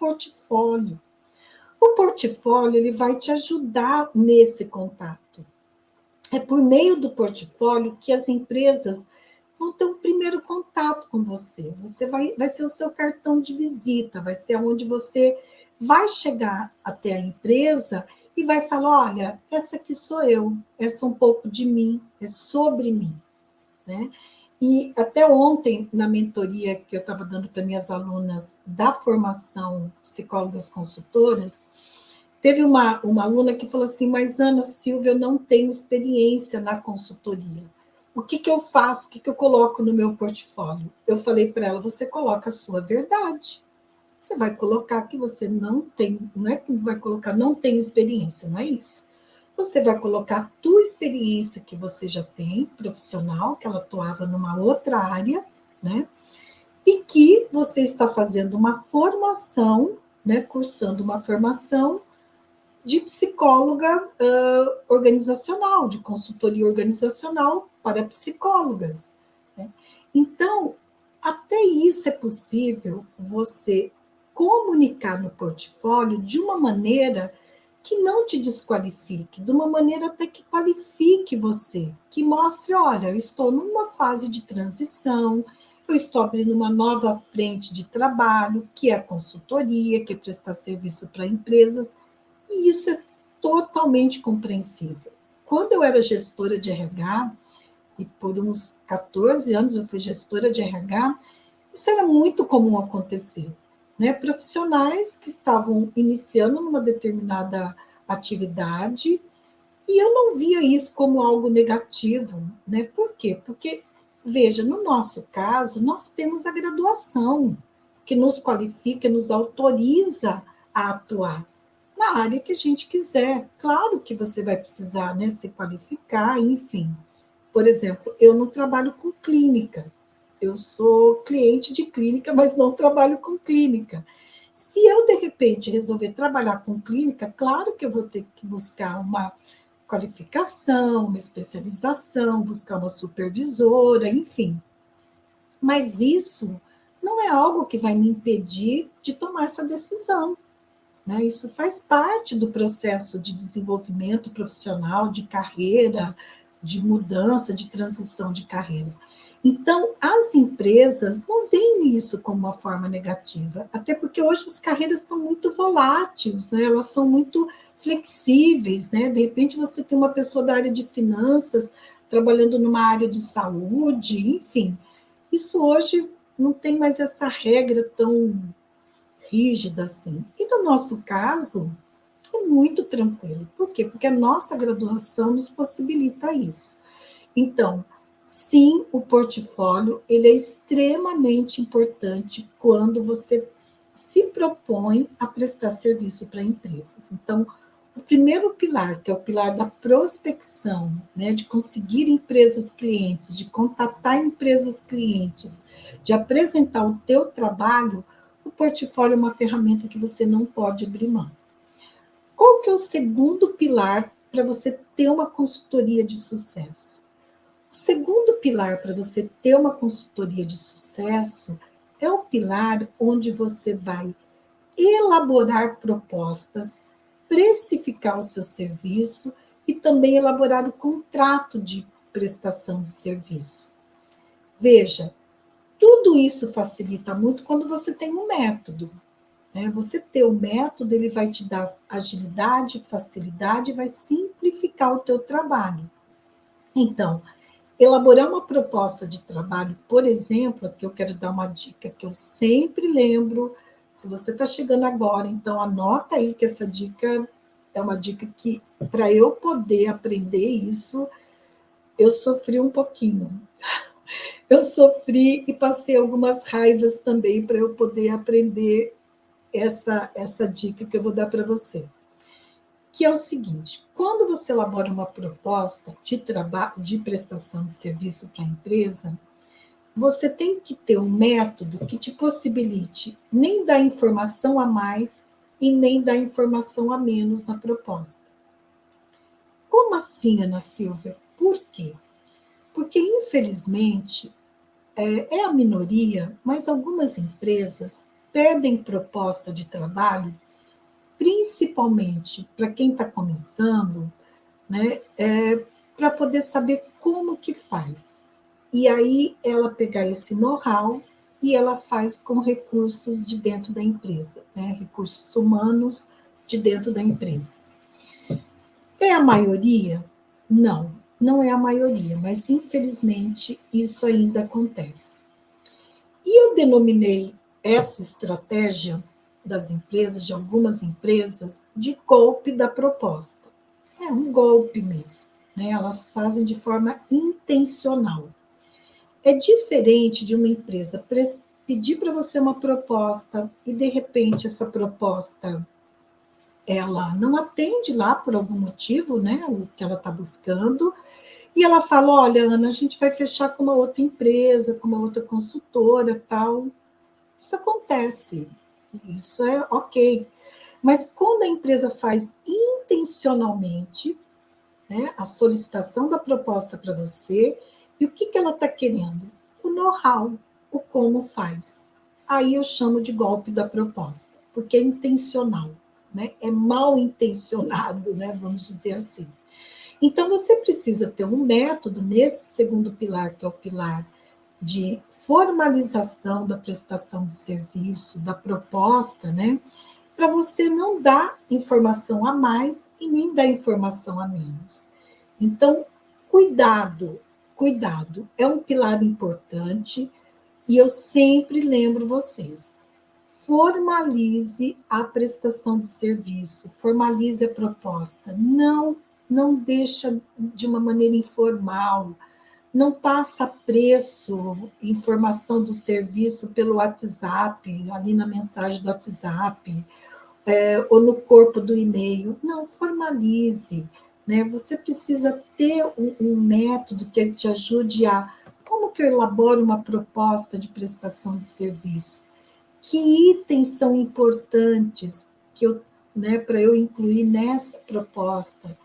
portfólio. O portfólio ele vai te ajudar nesse contato. É por meio do portfólio que as empresas vão ter um primeiro contato com você. Você vai ser o seu cartão de visita, vai ser onde você vai chegar até a empresa e vai falar, olha, essa aqui sou eu, essa é um pouco de mim, é sobre mim, né? E até ontem, na mentoria que eu estava dando para minhas alunas da formação Psicólogas Consultoras, teve uma aluna que falou assim, mas Ana Silvia, eu não tenho experiência na consultoria. O que eu faço? O que eu coloco no meu portfólio? Eu falei para ela, você coloca a sua verdade. Você vai colocar que você não tem, não é que vai colocar, não tem experiência, não é isso. Você vai colocar a tua experiência que você já tem, profissional, que ela atuava numa outra área, né? E que você está fazendo uma formação, né? Cursando uma formação de psicóloga organizacional, de consultoria organizacional para psicólogas, né? Então, até isso é possível você comunicar no portfólio de uma maneira que não te desqualifique, de uma maneira até que qualifique você, que mostre, olha, eu estou numa fase de transição, eu estou abrindo uma nova frente de trabalho, que é a consultoria, que é prestar serviço para empresas, e isso é totalmente compreensível. Quando eu era gestora de RH, e por uns 14 anos eu fui gestora de RH, isso era muito comum acontecer, né? Profissionais que estavam iniciando numa determinada atividade, e eu não via isso como algo negativo, né? Por quê? Porque, veja, no nosso caso, nós temos a graduação, que nos qualifica, nos autoriza a atuar na área que a gente quiser. Claro que você vai precisar, né, se qualificar, enfim. Por exemplo, eu não trabalho com clínica. Eu sou cliente de clínica, mas não trabalho com clínica. Se eu, de repente, resolver trabalhar com clínica, claro que eu vou ter que buscar uma qualificação, uma especialização, buscar uma supervisora, enfim. Mas isso não é algo que vai me impedir de tomar essa decisão, né? Isso faz parte do processo de desenvolvimento profissional, de carreira, de mudança, de transição de carreira. Então, as empresas não veem isso como uma forma negativa, até porque hoje as carreiras estão muito voláteis, né? Elas são muito flexíveis, né? De repente você tem uma pessoa da área de finanças trabalhando numa área de saúde, enfim. Isso hoje não tem mais essa regra tão rígida assim. E no nosso caso, é muito tranquilo. Por quê? Porque a nossa graduação nos possibilita isso. Então, sim, o portfólio ele é extremamente importante quando você se propõe a prestar serviço para empresas. Então, o primeiro pilar, que é o pilar da prospecção, né, de conseguir empresas clientes, de contatar empresas clientes, de apresentar o teu trabalho, o portfólio é uma ferramenta que você não pode abrir mão. Qual que é o segundo pilar para você ter uma consultoria de sucesso? O segundo pilar para você ter uma consultoria de sucesso é o pilar onde você vai elaborar propostas, precificar o seu serviço e também elaborar o contrato de prestação de serviço. Veja, tudo isso facilita muito quando você tem um método, né? Você ter o método, ele vai te dar agilidade, facilidade, vai simplificar o teu trabalho. Então, elaborar uma proposta de trabalho, por exemplo, aqui eu quero dar uma dica que eu sempre lembro. Se você está chegando agora, então anota aí que essa dica é uma dica que, para eu poder aprender isso, eu sofri um pouquinho. Eu sofri e passei algumas raivas também para eu poder aprender essa dica que eu vou dar para você. Que é o seguinte, quando você elabora uma proposta de trabalho, de prestação de serviço para a empresa, você tem que ter um método que te possibilite nem dar informação a mais e nem dar informação a menos na proposta. Como assim, Ana Silvia? Por quê? Porque, infelizmente, é a minoria, mas algumas empresas pedem proposta de trabalho, principalmente para quem está começando, né, para poder saber como que faz. E aí ela pegar esse know-how e ela faz com recursos de dentro da empresa, né, recursos humanos de dentro da empresa. É a maioria? Não, não é a maioria, mas infelizmente isso ainda acontece. E eu denominei essa estratégia das empresas, de algumas empresas, de golpe da proposta. É um golpe mesmo, né? Elas fazem de forma intencional. É diferente de uma empresa pedir para você uma proposta e, de repente, essa proposta ela não atende lá por algum motivo, né, o que ela está buscando, e ela fala, olha, Ana, a gente vai fechar com uma outra empresa, com uma outra consultora, tal. Isso acontece, isso é ok. Mas quando a empresa faz intencionalmente, né, a solicitação da proposta para você, e o que ela está querendo? O know-how, o como faz. Aí eu chamo de golpe da proposta, porque é intencional, né? É mal intencionado, né? Vamos dizer assim. Então, você precisa ter um método nesse segundo pilar, que é o pilar de formalização da prestação de serviço, da proposta, né? Para você não dar informação a mais e nem dar informação a menos. Então, cuidado, cuidado, é um pilar importante e eu sempre lembro vocês, formalize a prestação de serviço, formalize a proposta, não deixa de uma maneira informal, não passa preço, informação do serviço pelo WhatsApp, ali na mensagem do WhatsApp, ou no corpo do e-mail. Não, formalize. Né? Você precisa ter um método que te ajude a... Como que eu elaboro uma proposta de prestação de serviço? Que itens são importantes que eu, né, para eu incluir nessa proposta?